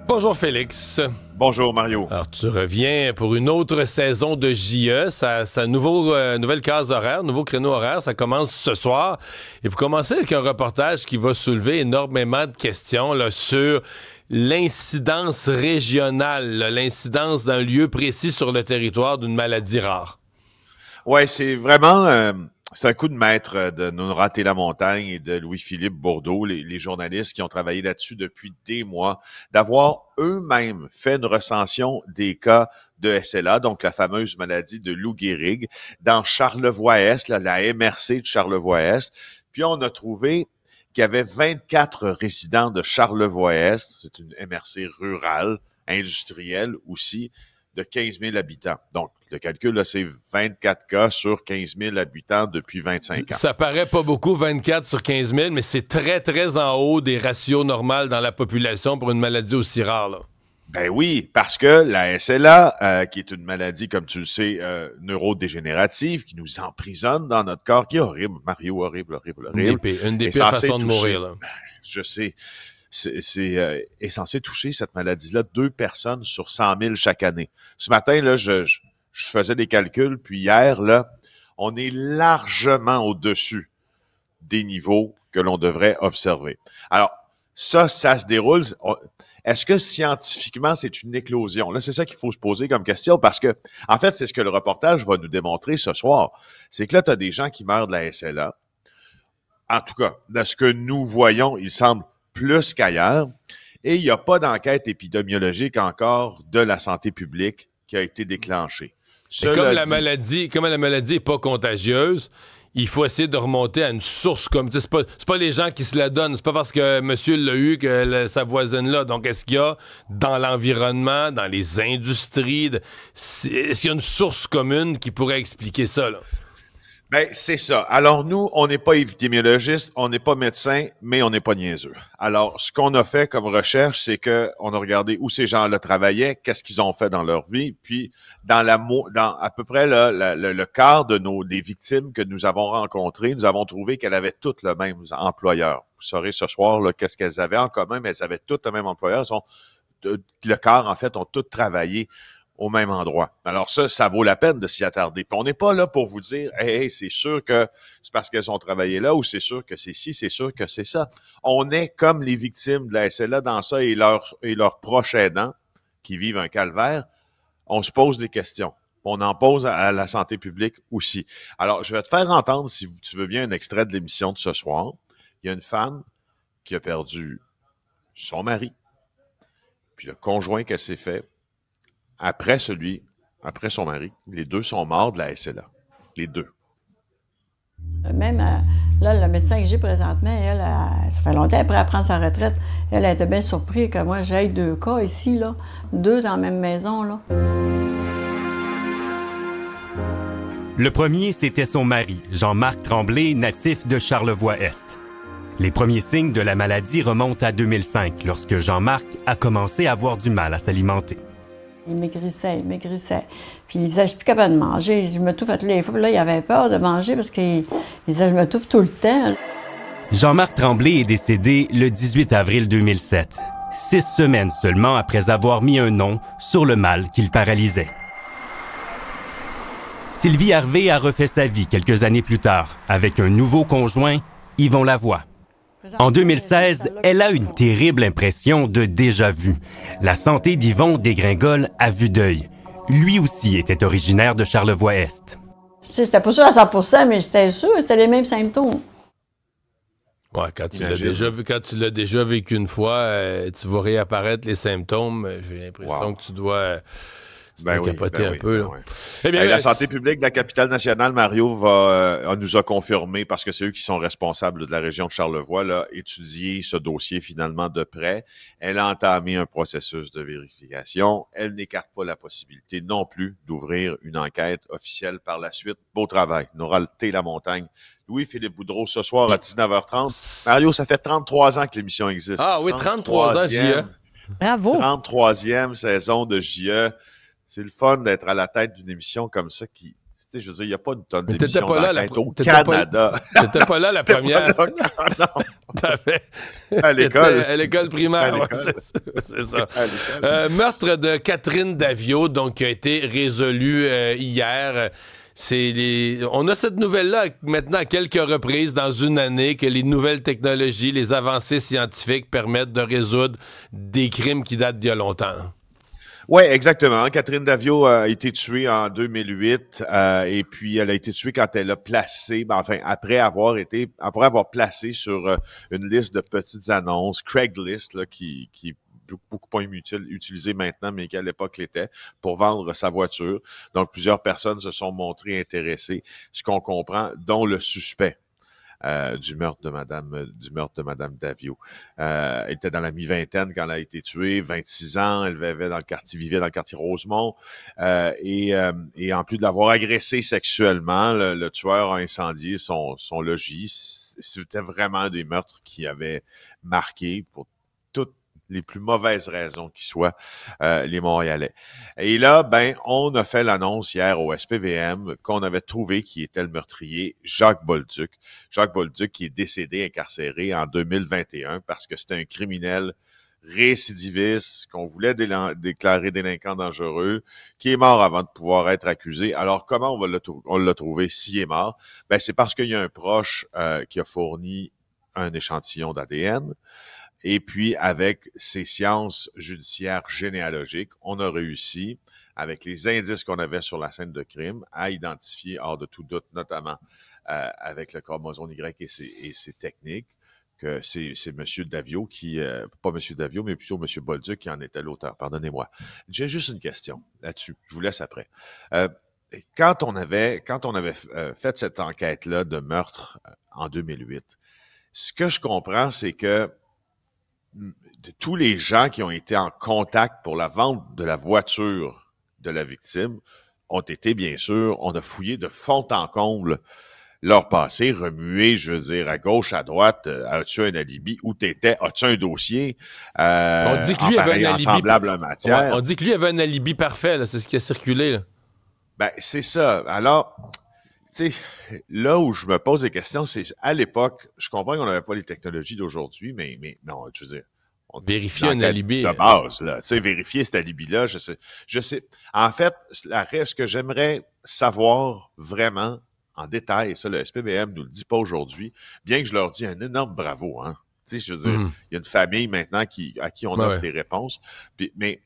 Bonjour Félix. Bonjour Mario. Alors tu reviens pour une autre saison de JE, sa nouvelle case horaire, nouveau créneau horaire, ça commence ce soir. Et vous commencez avec un reportage qui va soulever énormément de questions là, sur l'incidence régionale, là, l'incidence d'un lieu précis sur le territoire d'une maladie rare. Ouais, c'est vraiment c'est un coup de maître de Nora Télamontagne et de Louis-Philippe Bourdeau, les journalistes qui ont travaillé là-dessus depuis des mois, d'avoir eux-mêmes fait une recension des cas de SLA, donc la fameuse maladie de Lou Gehrig, dans Charlevoix-Est, là, la MRC de Charlevoix-Est. Puis on a trouvé qu'il y avait 24 résidents de Charlevoix-Est, c'est une MRC rurale, industrielle aussi, de 15 000 habitants. Donc, le calcul, là, c'est 24 cas sur 15 000 habitants depuis 25 ans. Ça paraît pas beaucoup, 24 sur 15 000, mais c'est très, très en haut des ratios normaux dans la population pour une maladie aussi rare, là. Ben oui, parce que la SLA, qui est une maladie, comme tu le sais, neurodégénérative, qui nous emprisonne dans notre corps, qui est horrible, Mario, horrible. Une des pires façons de mourir, là. Je sais. Est censé toucher cette maladie-là 2 personnes sur 100 000 chaque année. Ce matin, là, je faisais des calculs, puis hier, là, on est largement au-dessus des niveaux que l'on devrait observer. Alors, ça se déroule. Est-ce que scientifiquement, c'est une éclosion? Là, c'est ça qu'il faut se poser comme question, parce que, en fait, c'est ce que le reportage va nous démontrer ce soir. C'est que là, tu as des gens qui meurent de la SLA. En tout cas, de ce que nous voyons, il semble plus qu'ailleurs. Et il n'y a pas d'enquête épidémiologique encore de la santé publique qui a été déclenchée. Comme la maladie n'est pas contagieuse, il faut essayer de remonter à une source comme c'est pas les gens qui se la donnent, c'est pas parce que monsieur l'a eu que sa voisine là. Donc est-ce qu'il y a dans l'environnement, dans les industries, est-ce qu'il y a une source commune qui pourrait expliquer ça là? Ben, c'est ça. Alors, nous, on n'est pas épidémiologiste, on n'est pas médecin, mais on n'est pas niaiseux. Alors, ce qu'on a fait comme recherche, c'est que on a regardé où ces gens-là travaillaient, qu'est-ce qu'ils ont fait dans leur vie, puis dans à peu près là, le quart des victimes que nous avons rencontrées, nous avons trouvé qu'elles avaient toutes le même employeur. Vous saurez ce soir là, qu'est-ce qu'elles avaient en commun, mais elles avaient toutes le même employeur. Le quart, en fait, ont toutes travaillé au même endroit. Alors ça vaut la peine de s'y attarder. Puis on n'est pas là pour vous dire « Hey, c'est sûr que c'est parce qu'elles ont travaillé là » ou « C'est sûr que c'est ci, c'est sûr que c'est ça ». On est comme les victimes de la SLA dans ça et leurs proches aidants qui vivent un calvaire. On se pose des questions. On en pose à la santé publique aussi. Alors, je vais te faire entendre, si tu veux bien, un extrait de l'émission de ce soir. Il y a une femme qui a perdu son mari, puis le conjoint qu'elle s'est fait, après son mari, les deux sont morts de la SLA. Les deux. Même, là, le médecin que j'ai présentement, ça fait longtemps après elle prend sa retraite, elle était bien surprise que moi, j'aille 2 cas ici, là, 2 dans la même maison, là. Le premier, c'était son mari, Jean-Marc Tremblay, natif de Charlevoix-Est. Les premiers signes de la maladie remontent à 2005, lorsque Jean-Marc a commencé à avoir du mal à s'alimenter. Il maigrissait. Puis il disait, je suis plus capable de manger. Je m'étouffe toutes les fois. Puis là, il avait peur de manger parce qu'il disait, je m'étouffe tout le temps. Jean-Marc Tremblay est décédé le 18 avril 2007, 6 semaines seulement après avoir mis un nom sur le mal qui le paralysait. Sylvie Harvey a refait sa vie quelques années plus tard, avec un nouveau conjoint, Yvon Lavoie. En 2016, elle a une terrible impression de déjà-vu. La santé d'Yvon dégringole à vue d'œil. Lui aussi était originaire de Charlevoix-Est. C'était pas sûr à 100%, mais j'étais sûr que c'était les mêmes symptômes. Ouais, quand tu l'as déjà vécu une fois, tu vois réapparaître les symptômes. J'ai l'impression que tu dois... capoter un peu. Ouais. Eh bien, la santé publique de la capitale nationale, Mario, nous a confirmé, parce que c'est eux qui sont responsables de la région de Charlevoix, là, étudier ce dossier finalement de près. Elle a entamé un processus de vérification. Elle n'écarte pas la possibilité non plus d'ouvrir une enquête officielle par la suite. Beau travail. Nora Télamontagne. Louis-Philippe Boudreau, ce soir à 19h30. Mario, ça fait 33 ans que l'émission existe. Ah oui, 33 ans, JE. Bravo. 33e saison de JE. C'est le fun d'être à la tête d'une émission comme ça qui sais, je veux dire, il n'y a pas une tonne Mais d'émissions t'étais pas là, d'enquête au Canada. T'étais pas là la première. À l'école. À l'école primaire, À l'école. c'est ça. Meurtre de Catherine Daviau, donc, qui a été résolu hier. On a cette nouvelle-là maintenant à quelques reprises dans une année que les nouvelles technologies, les avancées scientifiques permettent de résoudre des crimes qui datent d'il y a longtemps. Oui, exactement. Catherine Daviau a été tuée en 2008 et puis elle a été tuée quand elle a placé, après avoir placé sur une liste de petites annonces, Craigslist, là, qui beaucoup moins utilisé maintenant, mais qui à l'époque l'était, pour vendre sa voiture. Donc, plusieurs personnes se sont montrées intéressées, ce qu'on comprend, dont le suspect. Du meurtre de Madame Daviau. Elle était dans la mi-vingtaine quand elle a été tuée, 26 ans, elle vivait dans le quartier Rosemont, et en plus de l'avoir agressée sexuellement, le tueur a incendié son logis. C'était vraiment des meurtres qui avaient marqué pour toutes les plus mauvaises raisons qui soient les Montréalais. Et là, on a fait l'annonce hier au SPVM qu'on avait trouvé qui était le meurtrier, Jacques Bolduc. Jacques Bolduc qui est décédé, incarcéré en 2021 parce que c'était un criminel récidiviste qu'on voulait déclarer délinquant dangereux, qui est mort avant de pouvoir être accusé. Alors, comment on l'a trouvé s'il est mort? C'est parce qu'il y a un proche qui a fourni un échantillon d'ADN. Et puis, avec ces sciences judiciaires généalogiques, on a réussi, avec les indices qu'on avait sur la scène de crime, à identifier, hors de tout doute, notamment avec le chromosome Y et ses techniques, que c'est M. Daviau pas M. Daviau, mais plutôt M. Bolduc qui en était l'auteur. Pardonnez-moi. J'ai juste une question là-dessus. Je vous laisse après. Quand on avait fait cette enquête-là de meurtre en 2008, ce que je comprends, c'est que de tous les gens qui ont été en contact pour la vente de la voiture de la victime ont été, bien sûr, on a fouillé de fond en comble leur passé, remué, je veux dire, à gauche, à droite, as-tu un alibi, où t'étais, as-tu un dossier, on dit que lui avait un alibi semblable en matière. On dit que lui avait un alibi parfait, là, c'est ce qui a circulé, là. C'est ça. Alors, tu sais, là où je me pose des questions, c'est à l'époque, je comprends qu'on n'avait pas les technologies d'aujourd'hui, mais non, je veux dire, vérifier un alibi de base, là, tu sais, vérifier cet alibi-là, je sais. En fait, ce que j'aimerais savoir vraiment en détail, ça, le SPVM nous le dit pas aujourd'hui, bien que je leur dis un énorme bravo, hein. Tu sais, je veux dire, il y a une famille maintenant à qui on offre des réponses, mais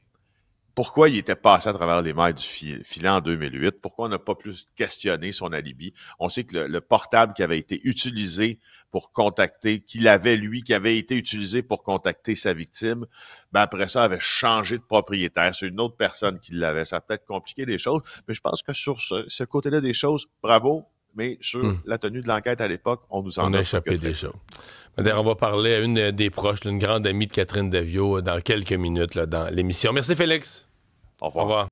pourquoi il était passé à travers les mailles du filet en 2008? Pourquoi on n'a pas plus questionné son alibi? On sait que le portable qui avait été utilisé pour contacter, qui avait été utilisé pour contacter sa victime, après ça, avait changé de propriétaire. C'est une autre personne qui l'avait. Ça a peut-être compliqué les choses, mais je pense que sur ce côté-là des choses, bravo, mais sur la tenue de l'enquête à l'époque, on a échappé des choses. D'ailleurs, on va parler à une des proches, une grande amie de Catherine Daviau, dans quelques minutes là, dans l'émission. Merci, Félix. Au revoir.